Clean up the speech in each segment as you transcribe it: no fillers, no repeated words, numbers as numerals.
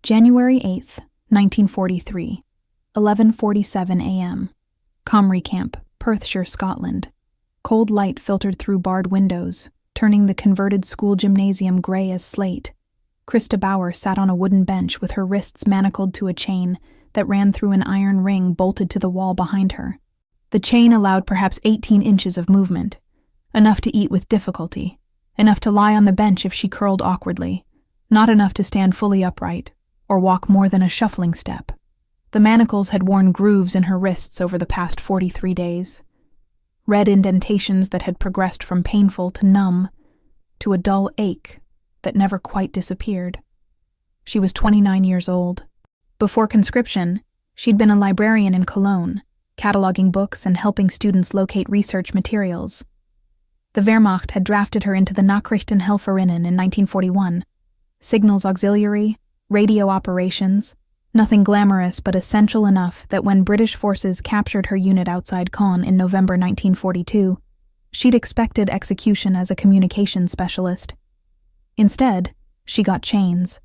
January 8th, 1943, 11:47 a.m. Comrie Camp, Perthshire, Scotland. Cold light filtered through barred windows, turning the converted school gymnasium grey as slate. Christa Bauer sat on a wooden bench with her wrists manacled to a chain that ran through an iron ring bolted to the wall behind her. The chain allowed perhaps 18 inches of movement, enough to eat with difficulty, enough to lie on the bench if she curled awkwardly, not enough to stand fully upright or walk more than a shuffling step. The manacles had worn grooves in her wrists over the past 43 days, red indentations that had progressed from painful to numb to a dull ache that never quite disappeared. She was 29 years old. Before conscription, she'd been a librarian in Cologne, cataloging books and helping students locate research materials. The Wehrmacht had drafted her into the Nachrichtenhelferinnen in 1941. Signals auxiliary, radio operations, nothing glamorous but essential enough that when British forces captured her unit outside Caen in November 1942, she'd expected execution as a communications specialist. Instead, she got chains.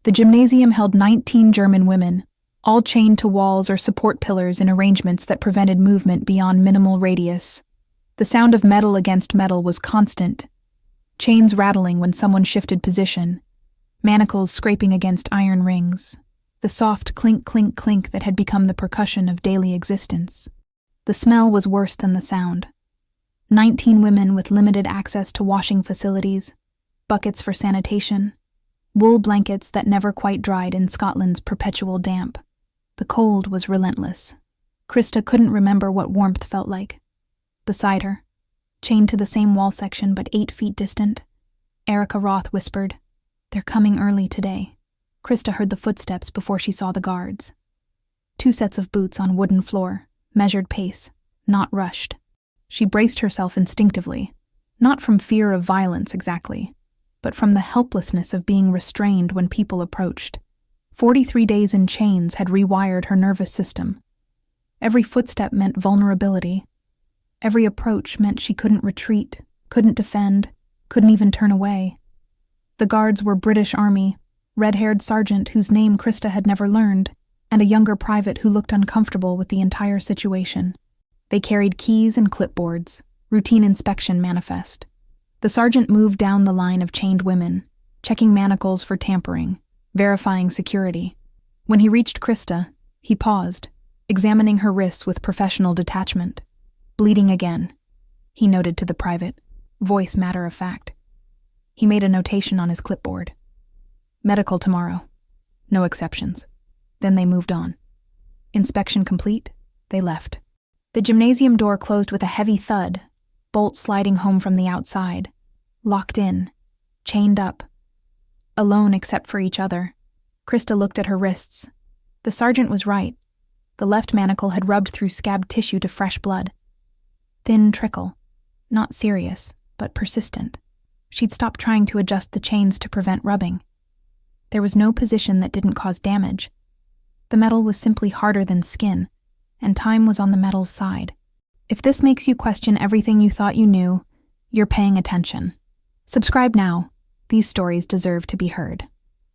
The gymnasium held 19 German women, all chained to walls or support pillars in arrangements that prevented movement beyond minimal radius. The sound of metal against metal was constant, chains rattling when someone shifted position, manacles scraping against iron rings, the soft clink, clink, clink that had become the percussion of daily existence. The smell was worse than the sound. 19 women with limited access to washing facilities, buckets for sanitation, wool blankets that never quite dried in Scotland's perpetual damp. The cold was relentless. Christa couldn't remember what warmth felt like. Beside her, chained to the same wall section but 8 feet distant, Erica Roth whispered, "They're coming early today." Christa heard the footsteps before she saw the guards. 2 sets of boots on wooden floor, measured pace, not rushed. She braced herself instinctively, not from fear of violence exactly, but from the helplessness of being restrained when people approached. 43 days in chains had rewired her nervous system. Every footstep meant vulnerability. Every approach meant she couldn't retreat, couldn't defend, couldn't even turn away. The guards were British Army, red-haired sergeant whose name Christa had never learned, and a younger private who looked uncomfortable with the entire situation. They carried keys and clipboards, routine inspection manifest. The sergeant moved down the line of chained women, checking manacles for tampering, verifying security. When he reached Christa, he paused, examining her wrists with professional detachment. "Bleeding again," he noted to the private, voice matter of fact. He made a notation on his clipboard. "Medical tomorrow. No exceptions." Then they moved on. Inspection complete, they left. The gymnasium door closed with a heavy thud, bolt sliding home from the outside. Locked in, chained up. Alone except for each other. Christa looked at her wrists. The sergeant was right. The left manacle had rubbed through scabbed tissue to fresh blood. Thin trickle. Not serious, but persistent. She'd stopped trying to adjust the chains to prevent rubbing. There was no position that didn't cause damage. The metal was simply harder than skin, and time was on the metal's side. If this makes you question everything you thought you knew, you're paying attention. Subscribe now. These stories deserve to be heard.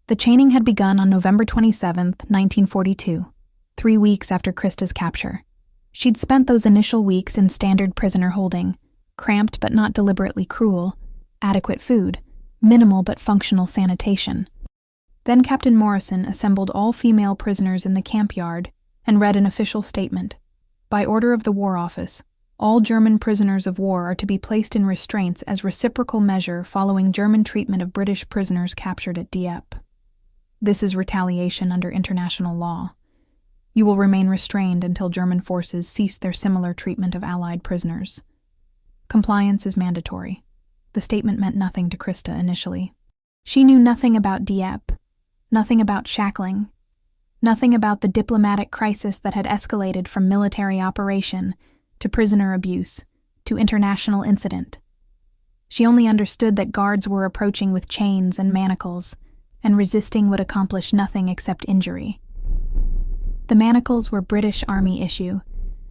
The chaining had begun on November 27th, 1942, 3 weeks after Christa's capture. She'd spent those initial weeks in standard prisoner holding, cramped but not deliberately cruel, adequate food, minimal but functional sanitation. Then Captain Morrison assembled all female prisoners in the camp yard and read an official statement. By order of the War Office, all German prisoners of war are to be placed in restraints as reciprocal measure following German treatment of British prisoners captured at Dieppe. This is retaliation under international law. You will remain restrained until German forces cease their similar treatment of Allied prisoners. Compliance is mandatory. The statement meant nothing to Christa initially. She knew nothing about Dieppe, nothing about shackling, nothing about the diplomatic crisis that had escalated from military operation to prisoner abuse to international incident. She only understood that guards were approaching with chains and manacles, and resisting would accomplish nothing except injury. The manacles were British Army issue,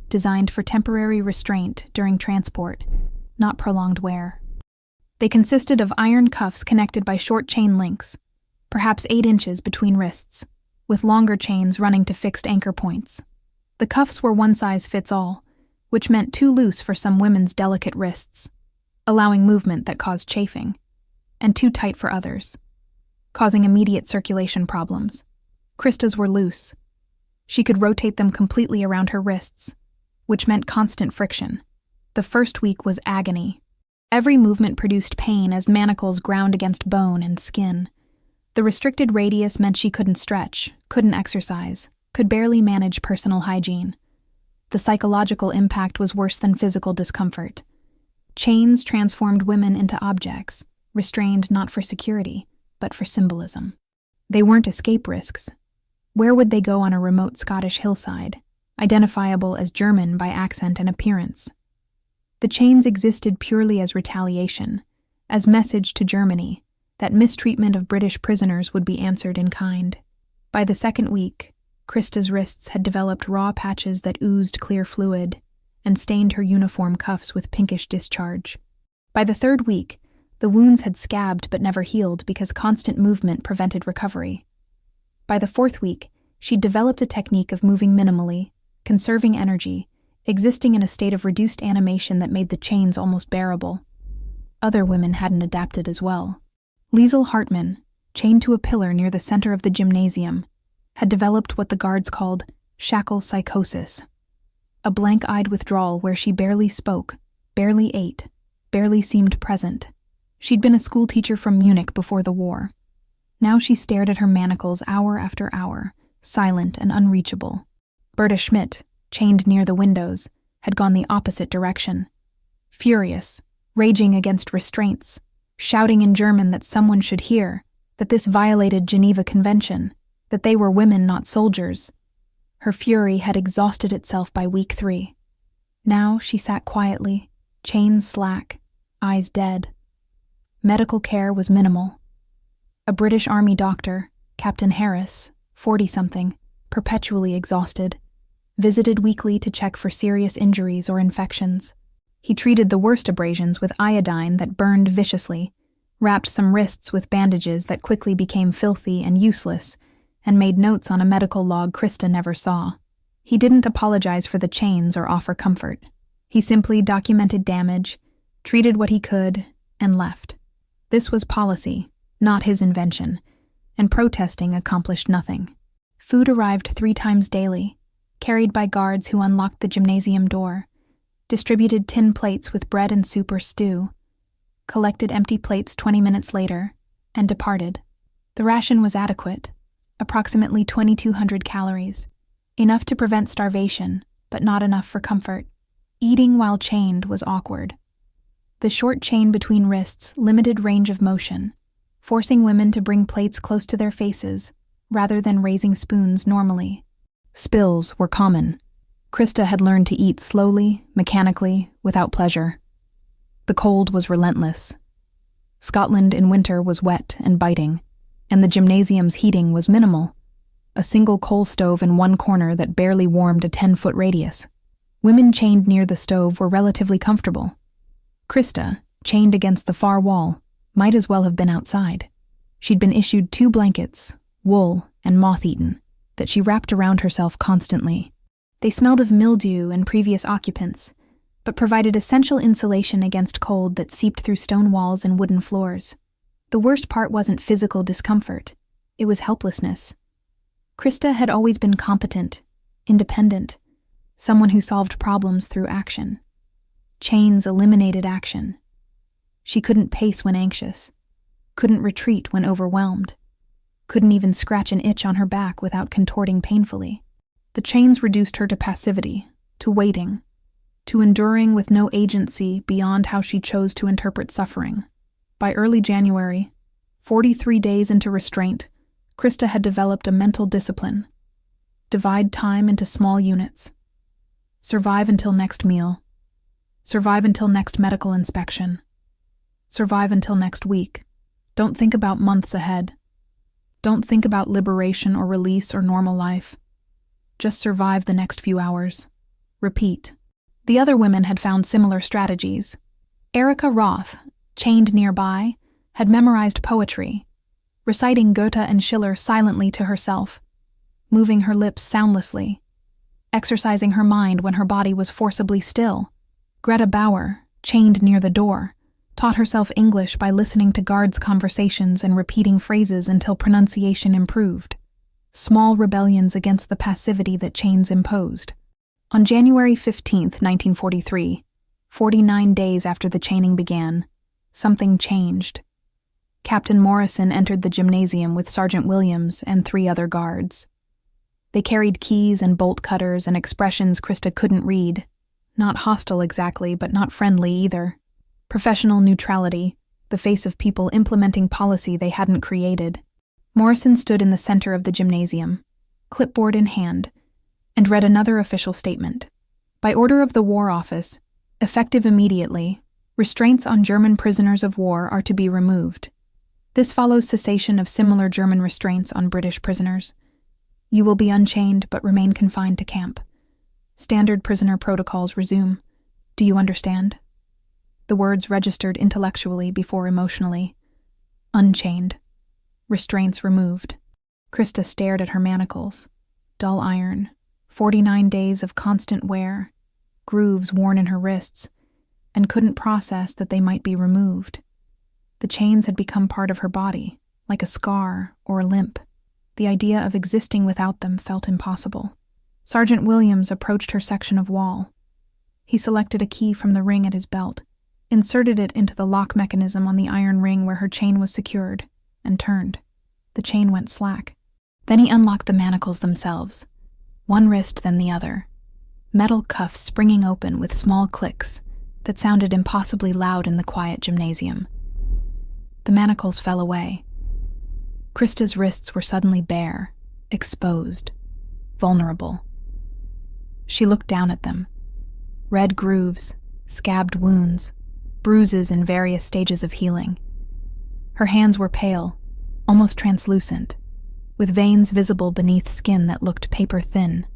designed for temporary restraint during transport, not prolonged wear. They consisted of iron cuffs connected by short chain links, perhaps 8 inches between wrists, with longer chains running to fixed anchor points. The cuffs were one size fits all, which meant too loose for some women's delicate wrists, allowing movement that caused chafing, and too tight for others, causing immediate circulation problems. Krista's were loose. She could rotate them completely around her wrists, which meant constant friction. The first week was agony. Every movement produced pain as manacles ground against bone and skin. The restricted radius meant she couldn't stretch, couldn't exercise, could barely manage personal hygiene. The psychological impact was worse than physical discomfort. Chains transformed women into objects, restrained not for security, but for symbolism. They weren't escape risks. Where would they go on a remote Scottish hillside, identifiable as German by accent and appearance? The chains existed purely as retaliation, as message to Germany that mistreatment of British prisoners would be answered in kind. By the second week, Krista's wrists had developed raw patches that oozed clear fluid and stained her uniform cuffs with pinkish discharge. By the third week, the wounds had scabbed but never healed because constant movement prevented recovery. By the fourth week, she'd developed a technique of moving minimally, conserving energy, existing in a state of reduced animation that made the chains almost bearable. Other women hadn't adapted as well. Liesl Hartmann, chained to a pillar near the center of the gymnasium, had developed what the guards called shackle psychosis, a blank-eyed withdrawal where she barely spoke, barely ate, barely seemed present. She'd been a schoolteacher from Munich before the war. Now she stared at her manacles hour after hour, silent and unreachable. Berta Schmidt, chained near the windows, had gone the opposite direction. Furious, raging against restraints, shouting in German that someone should hear, that this violated Geneva Convention, that they were women, not soldiers. Her fury had exhausted itself by week 3. Now she sat quietly, chains slack, eyes dead. Medical care was minimal. A British Army doctor, Captain Harris, 40-something, perpetually exhausted, visited weekly to check for serious injuries or infections. He treated the worst abrasions with iodine that burned viciously, wrapped some wrists with bandages that quickly became filthy and useless, and made notes on a medical log Krista never saw. He didn't apologize for the chains or offer comfort. He simply documented damage, treated what he could, and left. This was policy, not his invention, and protesting accomplished nothing. Food arrived 3 times daily, carried by guards who unlocked the gymnasium door, distributed tin plates with bread and soup or stew, collected empty plates 20 minutes later, and departed. The ration was adequate, approximately 2,200 calories, enough to prevent starvation, but not enough for comfort. Eating while chained was awkward. The short chain between wrists limited range of motion, forcing women to bring plates close to their faces rather than raising spoons normally. Spills were common. Krista had learned to eat slowly, mechanically, without pleasure. The cold was relentless. Scotland in winter was wet and biting, and the gymnasium's heating was minimal, a single coal stove in one corner that barely warmed a 10-foot radius. Women chained near the stove were relatively comfortable. Krista, chained against the far wall, might as well have been outside. She'd been issued 2 blankets, wool and moth-eaten, that she wrapped around herself constantly. They smelled of mildew and previous occupants, but provided essential insulation against cold that seeped through stone walls and wooden floors. The worst part wasn't physical discomfort, it was helplessness. Krista had always been competent, independent, someone who solved problems through action. Chains eliminated action. She couldn't pace when anxious, couldn't retreat when overwhelmed, couldn't even scratch an itch on her back without contorting painfully. The chains reduced her to passivity, to waiting, to enduring with no agency beyond how she chose to interpret suffering. By early January, 43 days into restraint, Krista had developed a mental discipline. Divide time into small units. Survive until next meal. Survive until next medical inspection. Survive until next week. Don't think about months ahead. Don't think about liberation or release or normal life. Just survive the next few hours. Repeat. The other women had found similar strategies. Erica Roth, chained nearby, had memorized poetry, reciting Goethe and Schiller silently to herself. moving her lips soundlessly, exercising her mind when her body was forcibly still. Greta Bauer, chained near the door, taught herself English by listening to guards' conversations and repeating phrases until pronunciation improved. Small rebellions against the passivity that chains imposed. On January 15, 1943, 49 days after the chaining began, something changed. Captain Morrison entered the gymnasium with Sergeant Williams and 3 other guards. They carried keys and bolt cutters and expressions Krista couldn't read. Not hostile exactly, but not friendly either. Professional neutrality, the face of people implementing policy they hadn't created. Morrison stood in the center of the gymnasium, clipboard in hand, and read another official statement. By order of the War Office, effective immediately, restraints on German prisoners of war are to be removed. This follows cessation of similar German restraints on British prisoners. You will be unchained but remain confined to camp. Standard prisoner protocols resume. Do you understand? The words registered intellectually before emotionally. Unchained. Restraints removed. Krista stared at her manacles. Dull iron. 49 days of constant wear. Grooves worn in her wrists. And couldn't process that they might be removed. The chains had become part of her body, like a scar or a limp. The idea of existing without them felt impossible. Sergeant Williams approached her section of wall. He selected a key from the ring at his belt, inserted it into the lock mechanism on the iron ring where her chain was secured, and turned. The chain went slack. Then he unlocked the manacles themselves, one wrist then the other, metal cuffs springing open with small clicks that sounded impossibly loud in the quiet gymnasium. The manacles fell away. Krista's wrists were suddenly bare, exposed, vulnerable. She looked down at them. Red grooves, scabbed wounds, bruises in various stages of healing. Her hands were pale, almost translucent, with veins visible beneath skin that looked paper-thin.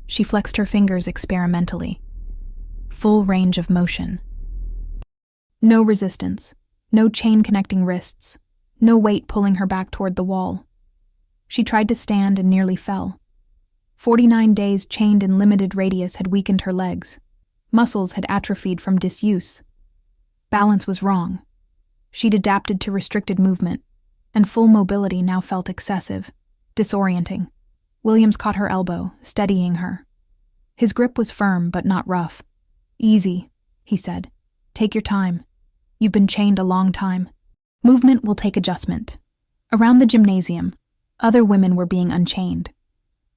She flexed her fingers experimentally. Full range of motion. No resistance, no chain connecting wrists, no weight pulling her back toward the wall. She tried to stand and nearly fell. 49 days chained in limited radius had weakened her legs. Muscles had atrophied from disuse. Balance was wrong. She'd adapted to restricted movement, and full mobility now felt excessive, disorienting. Williams caught her elbow, steadying her. His grip was firm but not rough. "Easy," he said. "Take your time. You've been chained a long time. Movement will take adjustment." Around the gymnasium, other women were being unchained.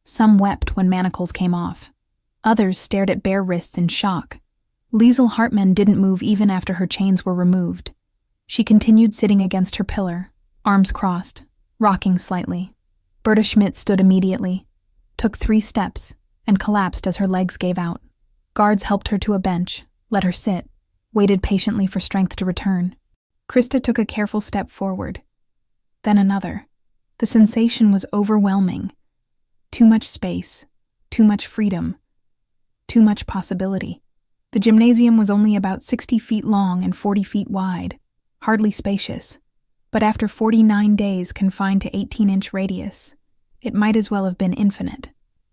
Some wept when manacles came off. Others stared at bare wrists in shock. Liesl Hartmann didn't move even after her chains were removed. She continued sitting against her pillar, arms crossed, rocking slightly. Berta Schmidt stood immediately, took 3 steps, and collapsed as her legs gave out. Guards helped her to a bench, let her sit, waited patiently for strength to return. Krista took a careful step forward. Then another. The sensation was overwhelming. Too much space, too much freedom, too much possibility. The gymnasium was only about 60 feet long and 40 feet wide, hardly spacious. But after 49 days confined to 18-inch radius, it might as well have been infinite.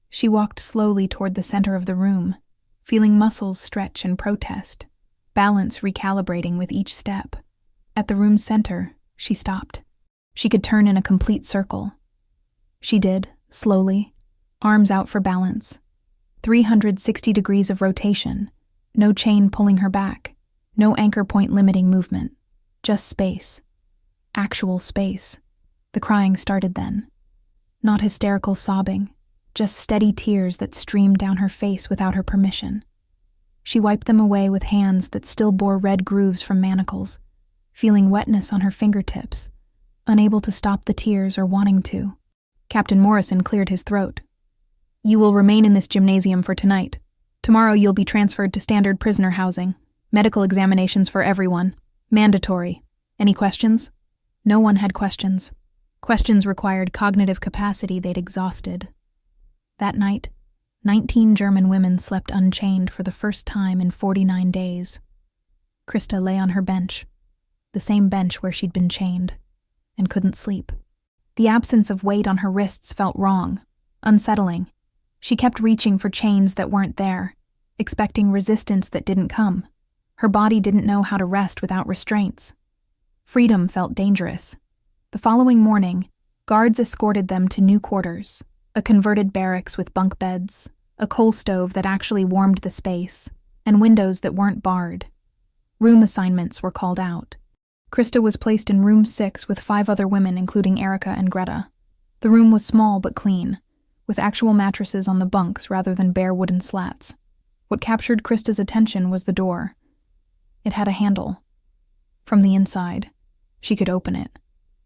She walked slowly toward the center of the room, feeling muscles stretch and protest, balance recalibrating with each step. At the room's center, she stopped. She could turn in a complete circle. She did, slowly, arms out for balance. 360 degrees of rotation, no chain pulling her back, no anchor point limiting movement, just space. Actual space. The crying started then. Not hysterical sobbing, just steady tears that streamed down her face without her permission. She wiped them away with hands that still bore red grooves from manacles, feeling wetness on her fingertips, unable to stop the tears or wanting to. Captain Morrison cleared his throat. "You will remain in this gymnasium for tonight. Tomorrow you'll be transferred to standard prisoner housing. Medical examinations for everyone. Mandatory. Any questions?" No one had questions. Questions required cognitive capacity they'd exhausted. That night, 19 German women slept unchained for the first time in 49 days. Krista lay on her bench, the same bench where she'd been chained, and couldn't sleep. The absence of weight on her wrists felt wrong, unsettling. She kept reaching for chains that weren't there, expecting resistance that didn't come. Her body didn't know how to rest without restraints. Freedom felt dangerous. The following morning, guards escorted them to new quarters, a converted barracks with bunk beds, a coal stove that actually warmed the space, and windows that weren't barred. Room assignments were called out. Krista was placed in room 6 with 5 other women, including Erica and Greta. The room was small but clean, with actual mattresses on the bunks rather than bare wooden slats. What captured Krista's attention was the door. It had a handle. From the inside, she could open it.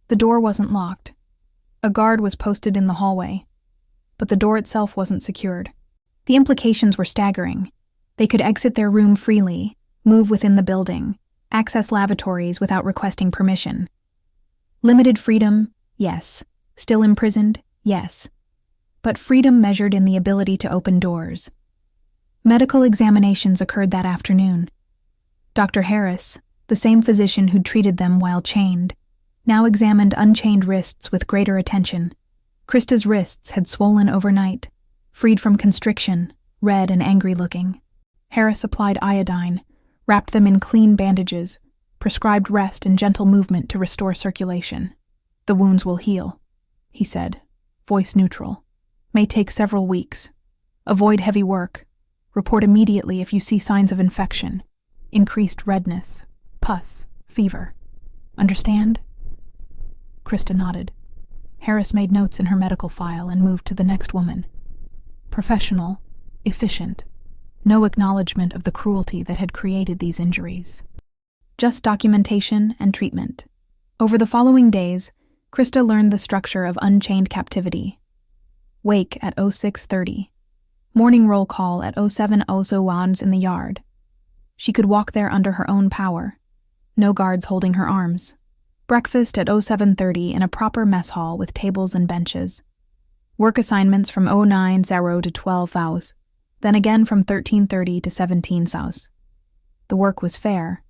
The door wasn't locked. A guard was posted in the hallway, but the door itself wasn't secured. The implications were staggering. They could exit their room freely, move within the building, access lavatories without requesting permission. Limited freedom, yes. Still imprisoned, yes. But freedom measured in the ability to open doors. Medical examinations occurred that afternoon. Dr. Harris, the same physician who'd treated them while chained, now examined unchained wrists with greater attention. Krista's wrists had swollen overnight, freed from constriction, red and angry-looking. Harris applied iodine, wrapped them in clean bandages, prescribed rest and gentle movement to restore circulation. "The wounds will heal," he said, voice neutral. "May take several weeks. Avoid heavy work. Report immediately if you see signs of infection. Increased redness, pus, fever. Understand?" Krista nodded. Harris made notes in her medical file and moved to the next woman. Professional, efficient. No acknowledgement of the cruelty that had created these injuries. Just documentation and treatment. Over the following days, Krista learned the structure of unchained captivity. Wake at 06:30. Morning roll call at 07:00 in the yard. She could walk there under her own power. No guards holding her arms. Breakfast at 07:30 in a proper mess hall with tables and benches. Work assignments from 09:00 to 12:00, then again from 13:30 to 17:00. The work was fair.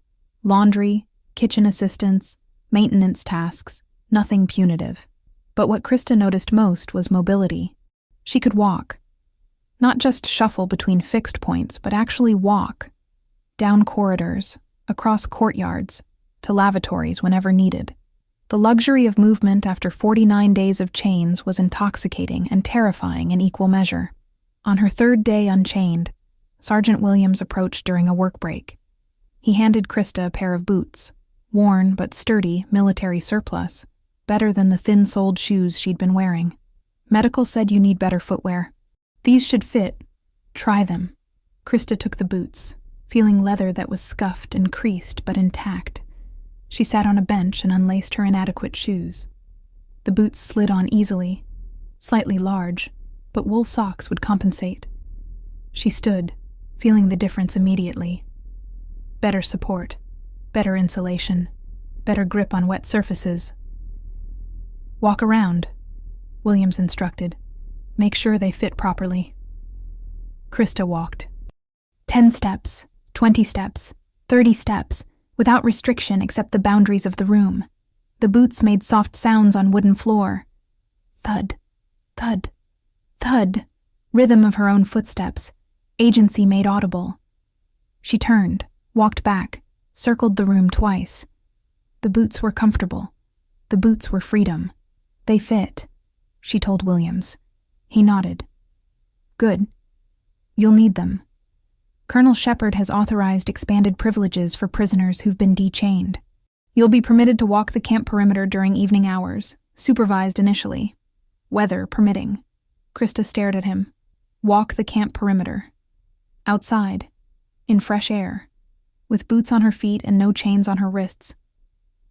Laundry, kitchen assistance, maintenance tasks, nothing punitive. But what Krista noticed most was mobility. She could walk. Not just shuffle between fixed points, but actually walk. Down corridors, across courtyards, to lavatories whenever needed. The luxury of movement after 49 days of chains was intoxicating and terrifying in equal measure. On her 3rd day unchained, Sergeant Williams approached during a work break. He handed Krista a pair of boots, worn but sturdy military surplus, better than the thin-soled shoes she'd been wearing. "Medical said you need better footwear. These should fit. Try them." Krista took the boots, feeling leather that was scuffed and creased but intact. She sat on a bench and unlaced her inadequate shoes. The boots slid on easily, slightly large, but wool socks would compensate. She stood, feeling the difference immediately. Better support, better insulation, better grip on wet surfaces. "Walk around," Williams instructed. "Make sure they fit properly." Krista walked. 10 steps, 20 steps, 30 steps, without restriction except the boundaries of the room. The boots made soft sounds on wooden floor. Thud, thud, thud, rhythm of her own footsteps, agency made audible. She turned, walked back, circled the room twice. The boots were comfortable. The boots were freedom. "They fit," she told Williams. He nodded. "Good. You'll need them. Colonel Shepard has authorized expanded privileges for prisoners who've been dechained. You'll be permitted to walk the camp perimeter during evening hours, supervised initially. Weather permitting." Krista stared at him. Walk the camp perimeter. Outside, in fresh air, with boots on her feet and no chains on her wrists.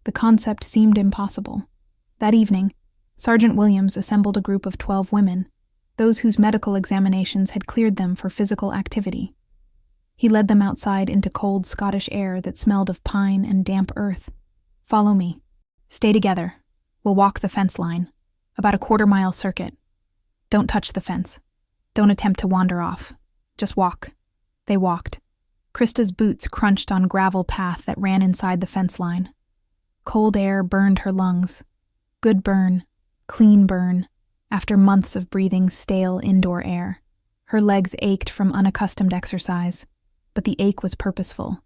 The concept seemed impossible. That evening, Sergeant Williams assembled a group of 12 women, those whose medical examinations had cleared them for physical activity. He led them outside into cold Scottish air that smelled of pine and damp earth. "Follow me. Stay together. We'll walk the fence line. About a 1/4-mile circuit. Don't touch the fence. Don't attempt to wander off. Just walk." They walked. Krista's boots crunched on gravel path that ran inside the fence line. Cold air burned her lungs. Good burn, Clean burn, after months of breathing stale indoor air. Her legs ached from unaccustomed exercise, but the ache was purposeful.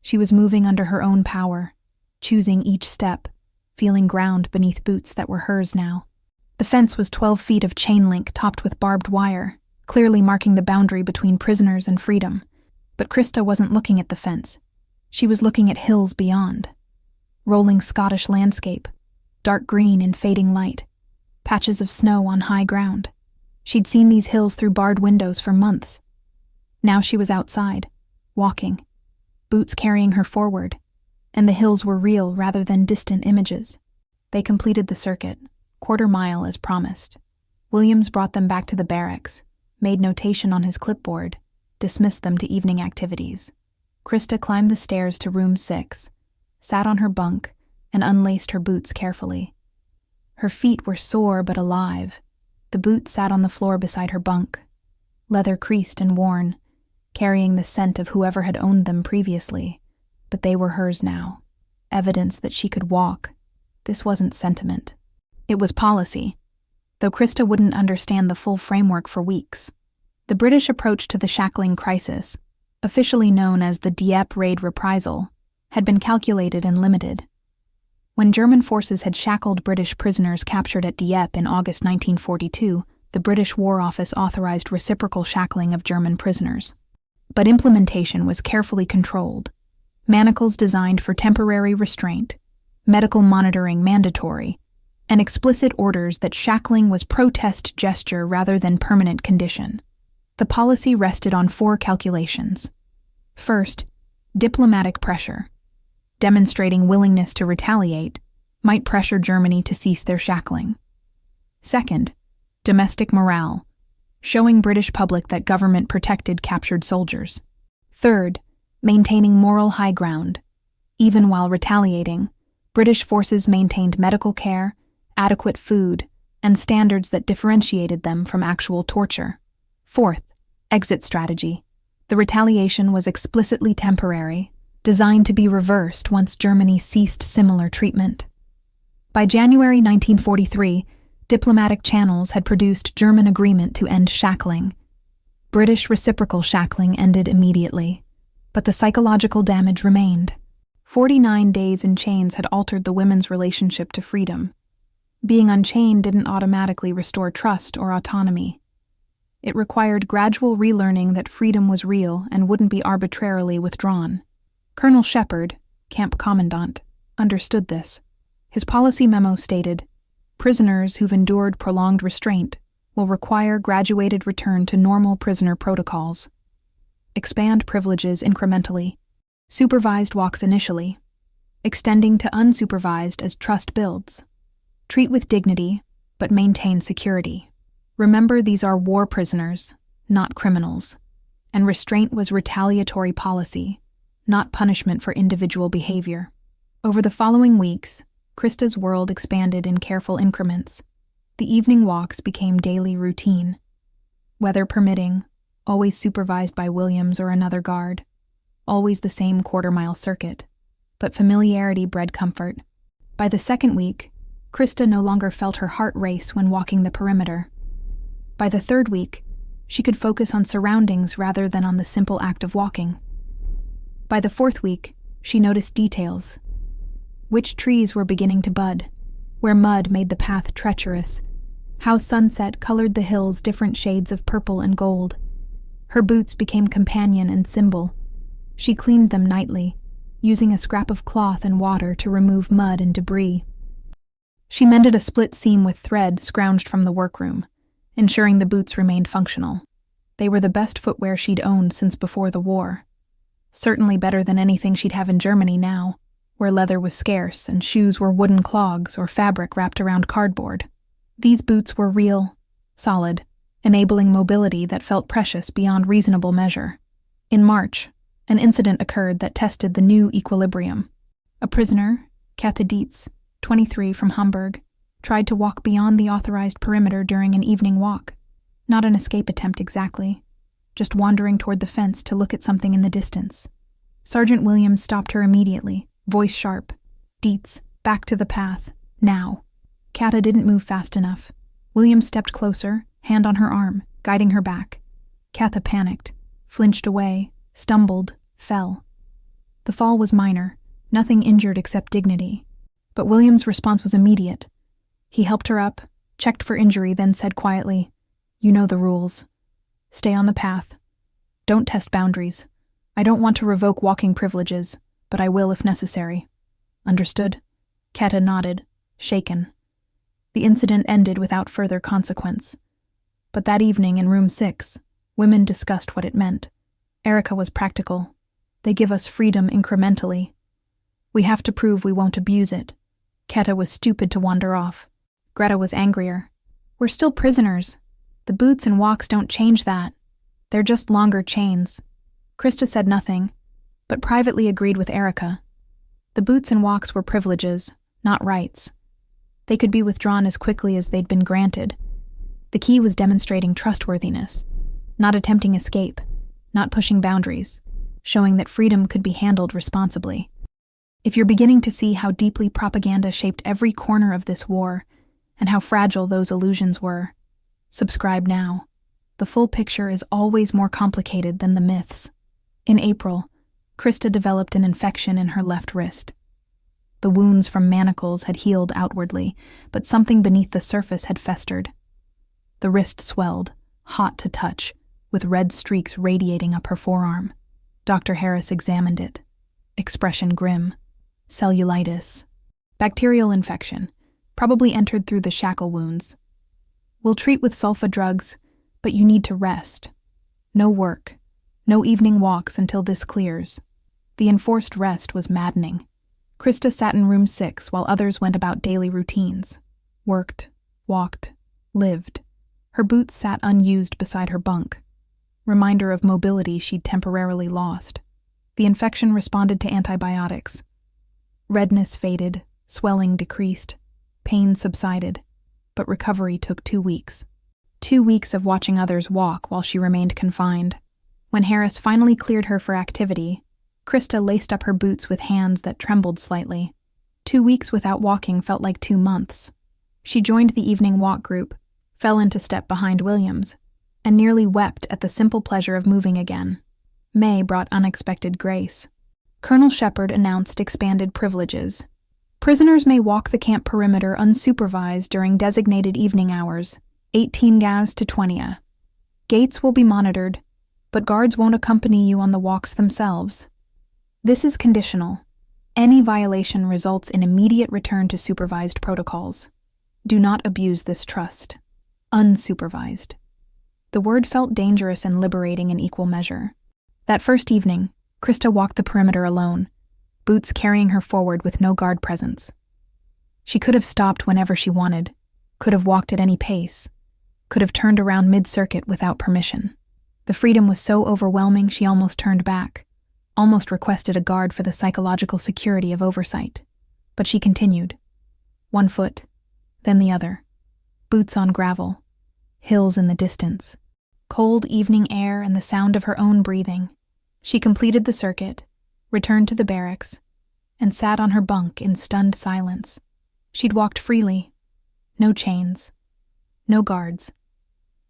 She was moving under her own power, choosing each step, feeling ground beneath boots that were hers now. The fence was 12 feet of chain link topped with barbed wire, clearly marking the boundary between prisoners and freedom. But Krista wasn't looking at the fence. She was looking at hills beyond. Rolling Scottish landscape, dark green in fading light, patches of snow on high ground. She'd seen these hills through barred windows for months. Now she was outside, walking, boots carrying her forward, and the hills were real rather than distant images. They completed the circuit, quarter-mile as promised. Williams brought them back to the barracks, made notation on his clipboard, dismissed them to evening activities. Krista climbed the stairs to room 6, sat on her bunk, and unlaced her boots carefully. Her feet were sore but alive. The boots sat on the floor beside her bunk, leather creased and worn, carrying the scent of whoever had owned them previously, but they were hers now. Evidence that she could walk. This wasn't sentiment. It was policy, though Krista wouldn't understand the full framework for weeks. The British approach to the shackling crisis, officially known as the Dieppe Raid Reprisal, had been calculated and limited. When German forces had shackled British prisoners captured at Dieppe in August 1942, the British War Office authorized reciprocal shackling of German prisoners. But implementation was carefully controlled. Manacles designed for temporary restraint, medical monitoring mandatory, and explicit orders that shackling was protest gesture rather than permanent condition. The policy rested on 4 calculations. First, diplomatic pressure. Demonstrating willingness to retaliate might pressure Germany to cease their shackling. Second, domestic morale, showing British public that government protected captured soldiers. Third, maintaining moral high ground. Even while retaliating, British forces maintained medical care, adequate food, and standards that differentiated them from actual torture. Fourth, exit strategy. The retaliation was explicitly temporary, designed to be reversed once Germany ceased similar treatment. By January 1943, diplomatic channels had produced German agreement to end shackling. British reciprocal shackling ended immediately, but the psychological damage remained. 49 days in chains had altered the women's relationship to freedom. Being unchained didn't automatically restore trust or autonomy. It required gradual relearning that freedom was real and wouldn't be arbitrarily withdrawn. Colonel Shepard, camp commandant, understood this. His policy memo stated, "Prisoners who've endured prolonged restraint will require graduated return to normal prisoner protocols. Expand privileges incrementally. Supervised walks initially, extending to unsupervised as trust builds. Treat with dignity, but maintain security. Remember these are war prisoners, not criminals, and restraint was retaliatory policy, not punishment for individual behavior." Over the following weeks, Krista's world expanded in careful increments. The evening walks became daily routine. Weather permitting, always supervised by Williams or another guard. Always the same quarter-mile circuit, but familiarity bred comfort. By the second week, Krista no longer felt her heart race when walking the perimeter. By the third week, she could focus on surroundings rather than on the simple act of walking. By the fourth week, she noticed details. Which trees were beginning to bud, where mud made the path treacherous, how sunset colored the hills different shades of purple and gold. Her boots became companion and symbol. She cleaned them nightly, using a scrap of cloth and water to remove mud and debris. She mended a split seam with thread scrounged from the workroom, ensuring the boots remained functional. They were the best footwear she'd owned since before the war. Certainly better than anything she'd have in Germany now, where leather was scarce and shoes were wooden clogs or fabric wrapped around cardboard. These boots were real, solid, enabling mobility that felt precious beyond reasonable measure. In March, an incident occurred that tested the new equilibrium. A prisoner, Kathe Dietz, 23 from Hamburg, tried to walk beyond the authorized perimeter during an evening walk. Not an escape attempt exactly, just wandering toward the fence to look at something in the distance. Sergeant Williams stopped her immediately, voice sharp. "Dietz, back to the path, now." Kata didn't move fast enough. William stepped closer, hand on her arm, guiding her back. Kata panicked, flinched away, stumbled, fell. The fall was minor, nothing injured except dignity. But William's response was immediate. He helped her up, checked for injury, then said quietly, "You know the rules. Stay on the path. Don't test boundaries. I don't want to revoke walking privileges, but I will if necessary." "Understood?" Kata nodded, shaken. The incident ended without further consequence. But that evening in room 6, women discussed what it meant. Erica was practical. "They give us freedom incrementally. We have to prove we won't abuse it." Keta was stupid to wander off. Greta was angrier. "We're still prisoners. The boots and walks don't change that. They're just longer chains." Krista said nothing, but privately agreed with Erica. The boots and walks were privileges, not rights. They could be withdrawn as quickly as they'd been granted. The key was demonstrating trustworthiness, not attempting escape, not pushing boundaries, showing that freedom could be handled responsibly. If you're beginning to see how deeply propaganda shaped every corner of this war, and how fragile those illusions were, subscribe now. The full picture is always more complicated than the myths. In April, Krista developed an infection in her left wrist. The wounds from manacles had healed outwardly, but something beneath the surface had festered. The wrist swelled, hot to touch, with red streaks radiating up her forearm. Dr. Harris examined it. Expression grim. Cellulitis. Bacterial infection, probably entered through the shackle wounds. "We'll treat with sulfa drugs, but you need to rest. No work. No evening walks until this clears." The enforced rest was maddening. Krista sat in room 6 while others went about daily routines. Worked, walked, lived. Her boots sat unused beside her bunk. Reminder of mobility she'd temporarily lost. The infection responded to antibiotics. Redness faded, swelling decreased, pain subsided, but recovery took 2 weeks. 2 weeks of watching others walk while she remained confined. When Harris finally cleared her for activity, Krista laced up her boots with hands that trembled slightly. 2 weeks without walking felt like 2 months. She joined the evening walk group, fell into step behind Williams, and nearly wept at the simple pleasure of moving again. May brought unexpected grace. Colonel Shepard announced expanded privileges. Prisoners may walk the camp perimeter unsupervised during designated evening hours, 18 gas to 20. Gates will be monitored, but guards won't accompany you on the walks themselves. This is conditional. Any violation results in immediate return to supervised protocols. Do not abuse this trust. Unsupervised. The word felt dangerous and liberating in equal measure. That first evening, Krista walked the perimeter alone, boots carrying her forward with no guard presence. She could have stopped whenever she wanted, could have walked at any pace, could have turned around mid-circuit without permission. The freedom was so overwhelming she almost turned back, almost requested a guard for the psychological security of oversight. But she continued. One foot, then the other. Boots on gravel, hills in the distance, cold evening air and the sound of her own breathing. She completed the circuit, returned to the barracks, and sat on her bunk in stunned silence. She'd walked freely. No chains. No guards.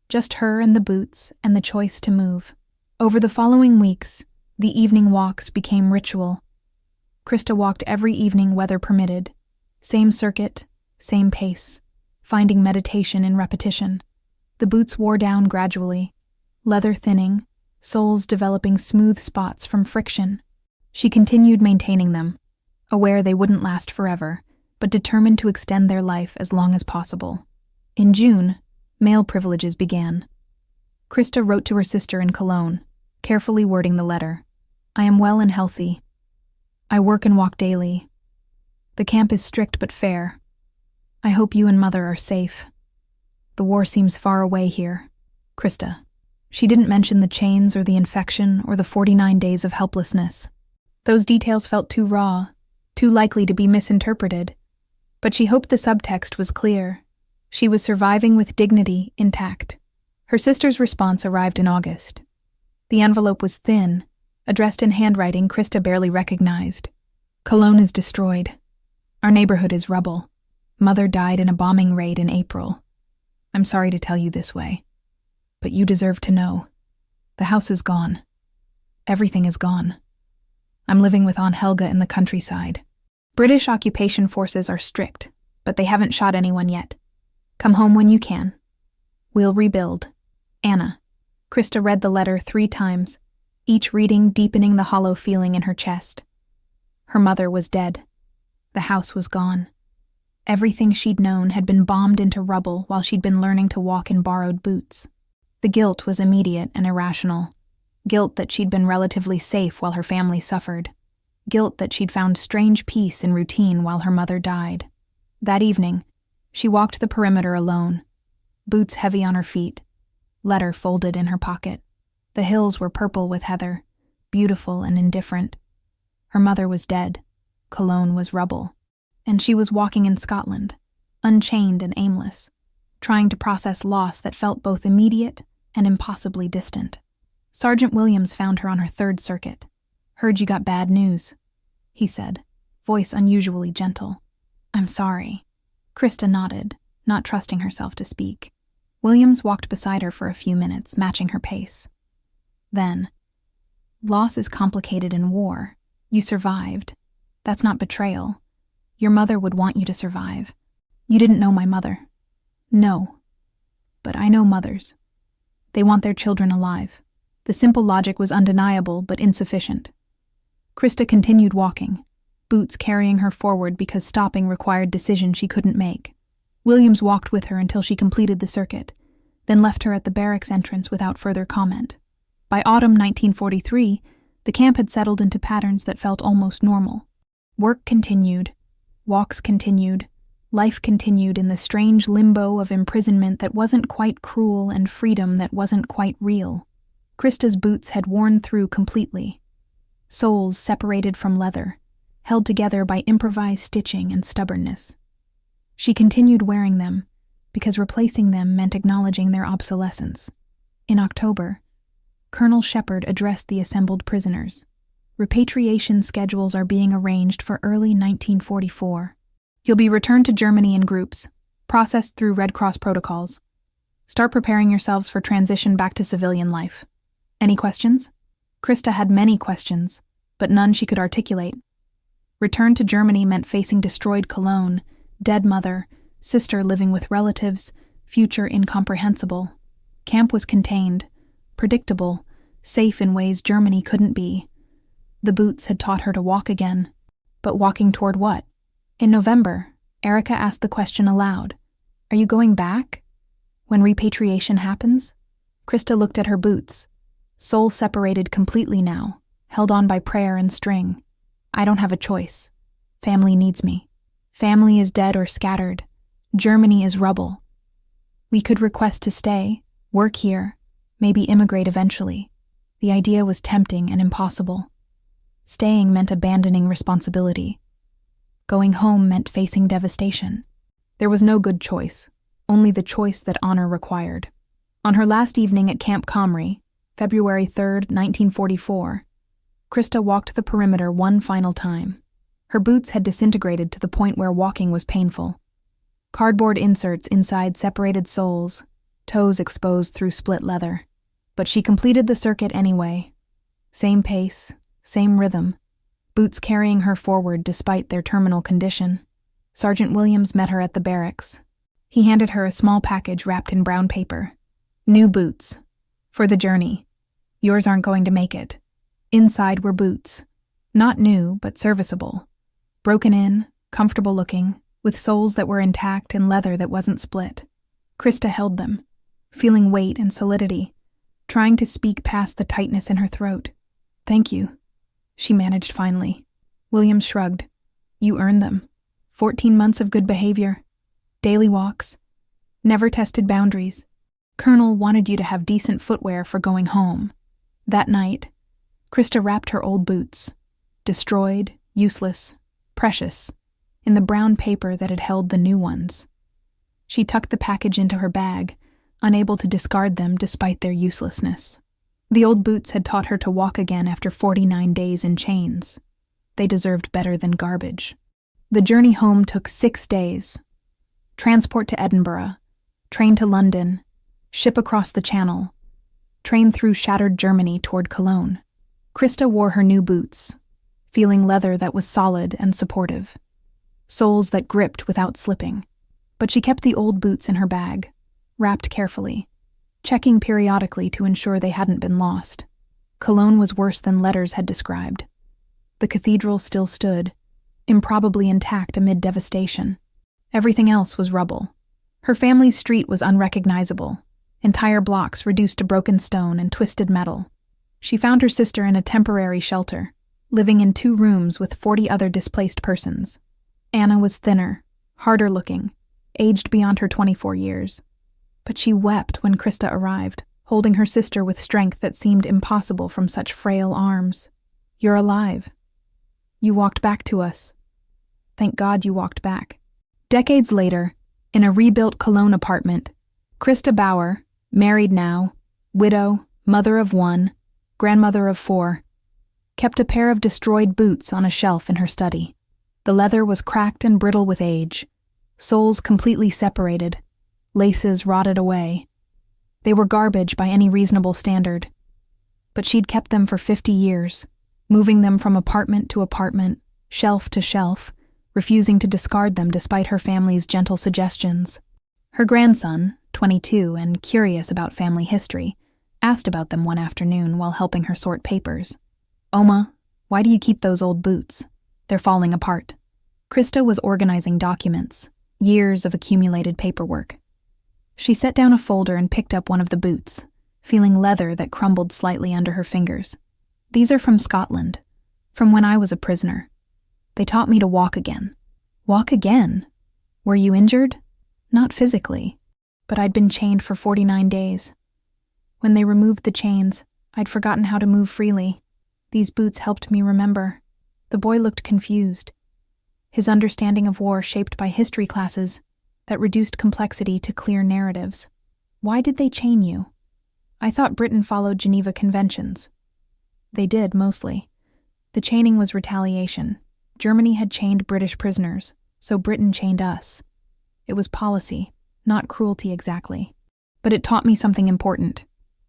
Just her and the boots and the choice to move. Over the following weeks, the evening walks became ritual. Krista walked every evening weather permitted. Same circuit, same pace, finding meditation in repetition. The boots wore down gradually, leather thinning, soles developing smooth spots from friction. She continued maintaining them, aware they wouldn't last forever, but determined to extend their life as long as possible. In June, male privileges began. Krista wrote to her sister in Cologne, carefully wording the letter. "I am well and healthy. I work and walk daily. The camp is strict but fair. I hope you and Mother are safe. The war seems far away here. Krista." She didn't mention the chains or the infection or the 49 days of helplessness. Those details felt too raw, too likely to be misinterpreted. But she hoped the subtext was clear. She was surviving with dignity intact. Her sister's response arrived in August. The envelope was thin, addressed in handwriting Krista barely recognized. "Cologne is destroyed. Our neighborhood is rubble. Mother died in a bombing raid in April. I'm sorry to tell you this way, but you deserve to know. The house is gone. Everything is gone. I'm living with Aunt Helga in the countryside. British occupation forces are strict, but they haven't shot anyone yet. Come home when you can. We'll rebuild. Anna. Krista read the letter 3 times, each reading deepening the hollow feeling in her chest. Her mother was dead. The house was gone. Everything she'd known had been bombed into rubble while she'd been learning to walk in borrowed boots. The guilt was immediate and irrational. Guilt that she'd been relatively safe while her family suffered. Guilt that she'd found strange peace in routine while her mother died. That evening, she walked the perimeter alone, boots heavy on her feet, letter folded in her pocket. The hills were purple with heather, beautiful and indifferent. Her mother was dead. Cologne was rubble. And she was walking in Scotland, unchained and aimless, trying to process loss that felt both immediate and impossibly distant. Sergeant Williams found her on her 3rd circuit. "Heard you got bad news," he said, voice unusually gentle. "I'm sorry." Krista nodded, not trusting herself to speak. Williams walked beside her for a few minutes, matching her pace. Then, "Loss is complicated in war. You survived. That's not betrayal. Your mother would want you to survive. You didn't know my mother." "No. But I know mothers. They want their children alive." The simple logic was undeniable but insufficient. Krista continued walking, boots carrying her forward because stopping required decision she couldn't make. Williams walked with her until she completed the circuit, then left her at the barracks entrance without further comment. By autumn 1943, the camp had settled into patterns that felt almost normal. Work continued, walks continued, life continued in the strange limbo of imprisonment that wasn't quite cruel and freedom that wasn't quite real. Krista's boots had worn through completely, soles separated from leather, held together by improvised stitching and stubbornness. She continued wearing them because replacing them meant acknowledging their obsolescence. In October, Colonel Shepard addressed the assembled prisoners. Repatriation schedules are being arranged for early 1944. You'll be returned to Germany in groups, processed through Red Cross protocols. Start preparing yourselves for transition back to civilian life. Any questions? Krista had many questions, but none she could articulate. Return to Germany meant facing destroyed Cologne, dead mother, sister living with relatives, future incomprehensible. Camp was contained, predictable, safe in ways Germany couldn't be. The boots had taught her to walk again. But walking toward what? In November, Erica asked the question aloud. "Are you going back? When repatriation happens?" Krista looked at her boots. Soul separated completely now, held on by prayer and string. "I don't have a choice. Family needs me. Family is dead or scattered. Germany is rubble. We could request to stay, work here, maybe immigrate eventually. The idea was tempting and impossible. Staying meant abandoning responsibility. Going home meant facing devastation. There was no good choice, only the choice that honor required. On her last evening at Camp Comrie, February 3, 1944, Krista walked the perimeter one final time. Her boots had disintegrated to the point where walking was painful. Cardboard inserts inside separated soles, toes exposed through split leather. But she completed the circuit anyway. Same pace, same rhythm, boots carrying her forward despite their terminal condition. Sergeant Williams met her at the barracks. He handed her a small package wrapped in brown paper. "New boots. For the journey. Yours aren't going to make it." Inside were boots. Not new, but serviceable. Broken in, comfortable looking, with soles that were intact and leather that wasn't split. Krista held them, feeling weight and solidity, trying to speak past the tightness in her throat. "Thank you," she managed finally. Williams shrugged. "You earned them. 14 months of good behavior. Daily walks. Never tested boundaries. Colonel wanted you to have decent footwear for going home." That night, Krista wrapped her old boots, destroyed, useless, precious, in the brown paper that had held the new ones. She tucked the package into her bag, unable to discard them despite their uselessness. The old boots had taught her to walk again after 49 days in chains. They deserved better than garbage. The journey home took 6 days, Transport to Edinburgh, train to London, ship across the Channel, train through shattered Germany toward Cologne. Krista wore her new boots, feeling leather that was solid and supportive, soles that gripped without slipping. But she kept the old boots in her bag, wrapped carefully, checking periodically to ensure they hadn't been lost. Cologne was worse than letters had described. The cathedral still stood, improbably intact amid devastation. Everything else was rubble. Her family's street was unrecognizable, entire blocks reduced to broken stone and twisted metal. She found her sister in a temporary shelter, living in 2 rooms with 40 other displaced persons. Anna was thinner, harder looking, aged beyond her 24 years. But she wept when Krista arrived, holding her sister with strength that seemed impossible from such frail arms. "You're alive. You walked back to us. Thank God you walked back." Decades later, in a rebuilt Cologne apartment, Krista Bauer, married now, widow, mother of 1, grandmother of 4, kept a pair of destroyed boots on a shelf in her study. The leather was cracked and brittle with age, soles completely separated, laces rotted away. They were garbage by any reasonable standard. But she'd kept them for 50 years, moving them from apartment to apartment, shelf to shelf, refusing to discard them despite her family's gentle suggestions. Her grandson, 22 and curious about family history, asked about them one afternoon while helping her sort papers. "Oma, why do you keep those old boots? They're falling apart." Krista was organizing documents, years of accumulated paperwork. She set down a folder and picked up one of the boots, feeling leather that crumbled slightly under her fingers. "These are from Scotland, from when I was a prisoner. They taught me to walk again." "Walk again? Were you injured?" "Not physically, but I'd been chained for 49 days. When they removed the chains, I'd forgotten how to move freely. These boots helped me remember." The boy looked confused, his understanding of war shaped by history classes that reduced complexity to clear narratives. "Why did they chain you?" "I thought Britain followed Geneva Conventions." "They did, mostly. The chaining was retaliation. Germany had chained British prisoners, so Britain chained us. It was policy, not cruelty exactly. But it taught me something important."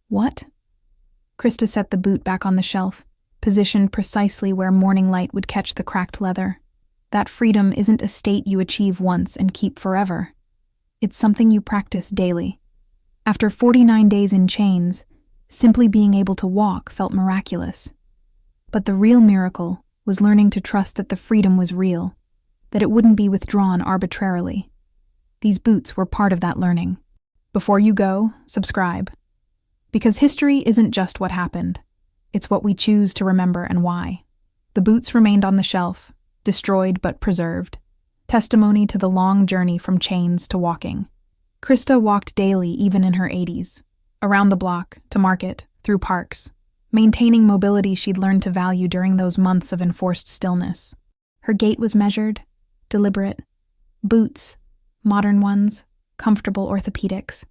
"What?" Krista set the boot back on the shelf, positioned precisely where morning light would catch the cracked leather. "That freedom isn't a state you achieve once and keep forever. It's something you practice daily. After 49 days in chains, simply being able to walk felt miraculous. But the real miracle was learning to trust that the freedom was real, that it wouldn't be withdrawn arbitrarily. These boots were part of that learning. Before you go, subscribe. Because history isn't just what happened. It's what we choose to remember and why. The boots remained on the shelf, destroyed but preserved, testimony to the long journey from chains to walking. Krista walked daily even in her 80s, around the block, to market, through parks, maintaining mobility she'd learned to value during those months of enforced stillness. Her gait was measured, deliberate. Boots, modern ones, comfortable orthopedics,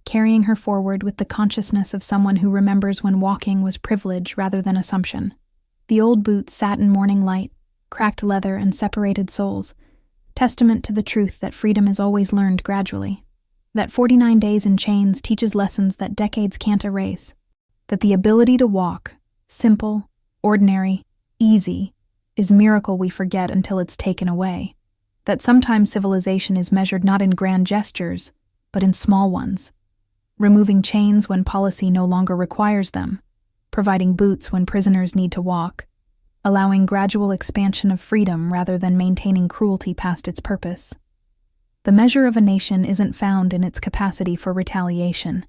carrying her forward with the consciousness of someone who remembers when walking was privilege rather than assumption. The old boots sat in morning light, cracked leather and separated soles, testament to the truth that freedom is always learned gradually. That 49 days in chains teaches lessons that decades can't erase. That the ability to walk, simple, ordinary, easy, is a miracle we forget until it's taken away. That sometimes civilization is measured not in grand gestures, but in small ones. Removing chains when policy no longer requires them, providing boots when prisoners need to walk, allowing gradual expansion of freedom rather than maintaining cruelty past its purpose. The measure of a nation isn't found in its capacity for retaliation.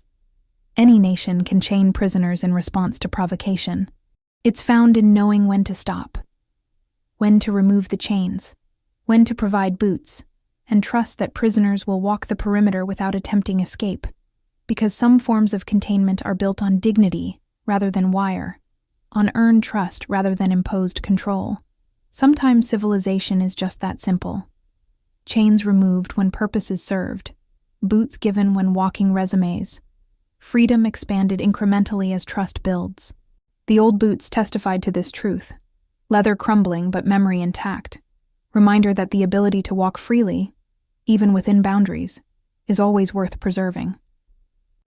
Any nation can chain prisoners in response to provocation. It's found in knowing when to stop, when to remove the chains, when to provide boots, and trust that prisoners will walk the perimeter without attempting escape, because some forms of containment are built on dignity rather than wire, on earned trust rather than imposed control. Sometimes civilization is just that simple. Chains removed when purpose is served, boots given when walking resumes, freedom expanded incrementally as trust builds. The old boots testified to this truth, leather crumbling but memory intact, reminder that the ability to walk freely, even within boundaries, is always worth preserving.